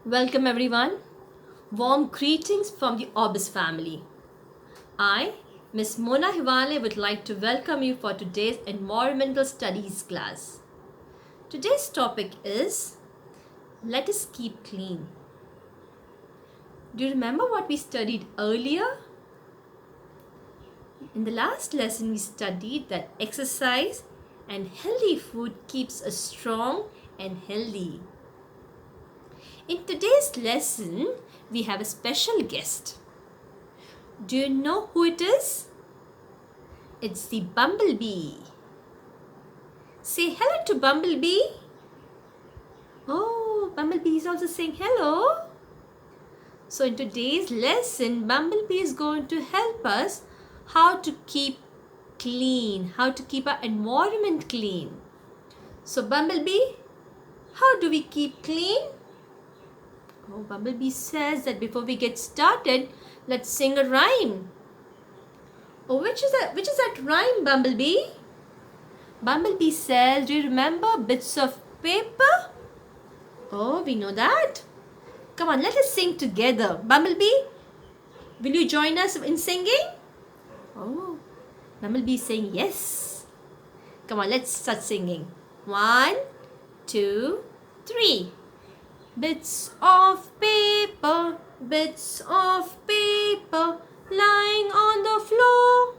Welcome everyone. Warm greetings from the Orbis family. I, Miss Mona Hiwale, would like to welcome you for today's Environmental Studies class. Today's topic is Let us keep clean. Do you remember what we studied earlier? In the last lesson, we studied that exercise and healthy food keeps us strong and healthy. In today's lesson, we have a special guest. Do you know who it is? It's the bumblebee. Say hello to bumblebee. Oh, bumblebee is also saying hello. So in today's lesson, bumblebee is going to help us how to keep clean, how to keep our environment clean. So bumblebee, how do we keep clean? Oh, bumblebee says that before we get started, let's sing a rhyme. Oh, which is that rhyme, bumblebee? Bumblebee says, do you remember bits of paper? Oh, we know that. Come on, let us sing together. Bumblebee, will you join us in singing? Oh, bumblebee is saying yes. Come on, let's start singing. 1, 2, 3. Bits of paper, bits of paper, lying on the floor,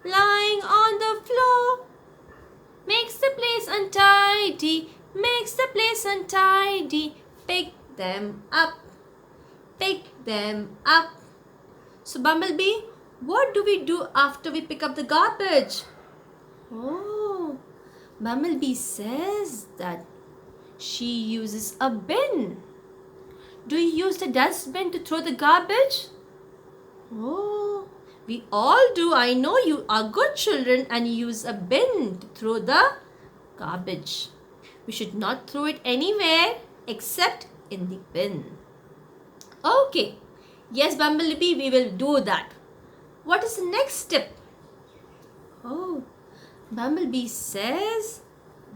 lying on the floor. Makes the place untidy, makes the place untidy. Pick them up, pick them up. So bumblebee, what do we do after we pick up the garbage? Oh, bumblebee says that she uses a bin. Do you use the dustbin to throw the garbage? Oh, we all do. I know you are good children and you use a bin to throw the garbage. We should not throw it anywhere except in the bin. Okay. Yes, bumblebee, we will do that. What is the next step? Oh, bumblebee says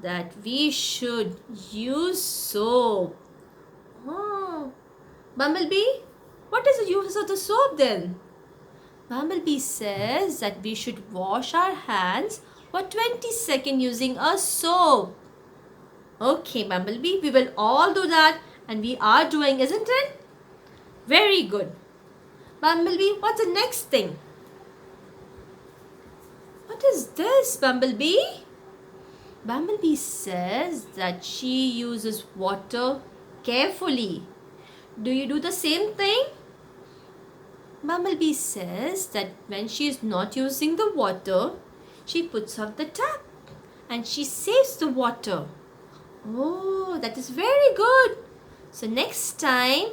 that we should use soap. Oh, bumblebee, what is the use of the soap then? Bumblebee says that we should wash our hands for 20 seconds using a soap. Okay, bumblebee, we will all do that and we are doing, isn't it? Very good. Bumblebee, what's the next thing? What is this, bumblebee? Bumblebee says that she uses water carefully. Do you do the same thing? Bumblebee says that when she is not using the water, she puts off the tap and she saves the water. Oh, that is very good. So next time,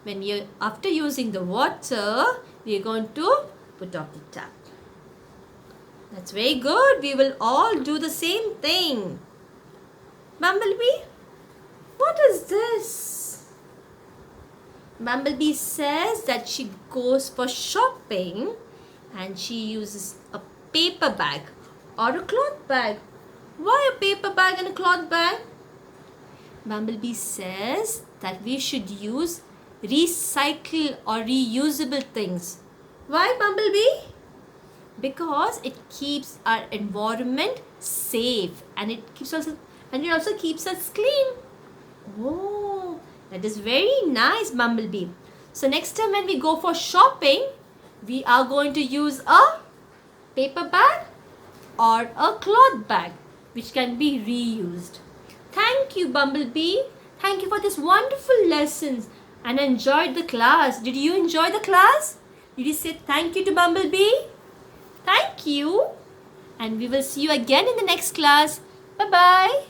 when you after using the water, we are going to put off the tap. That's very good. We will all do the same thing. Bumblebee, what is this? Bumblebee says that she goes for shopping and she uses a paper bag or a cloth bag. Why a paper bag and a cloth bag? Bumblebee says that we should use recycle or reusable things. Why, bumblebee? Because it keeps our environment safe and it also keeps us clean. Oh, that is very nice, bumblebee. So next time when we go for shopping, we are going to use a paper bag or a cloth bag which can be reused. Thank you, bumblebee. Thank you for this wonderful lessons and I enjoyed the class. Did you enjoy the class? Did you say thank you to bumblebee? Thank you. And we will see you again in the next class. Bye-bye.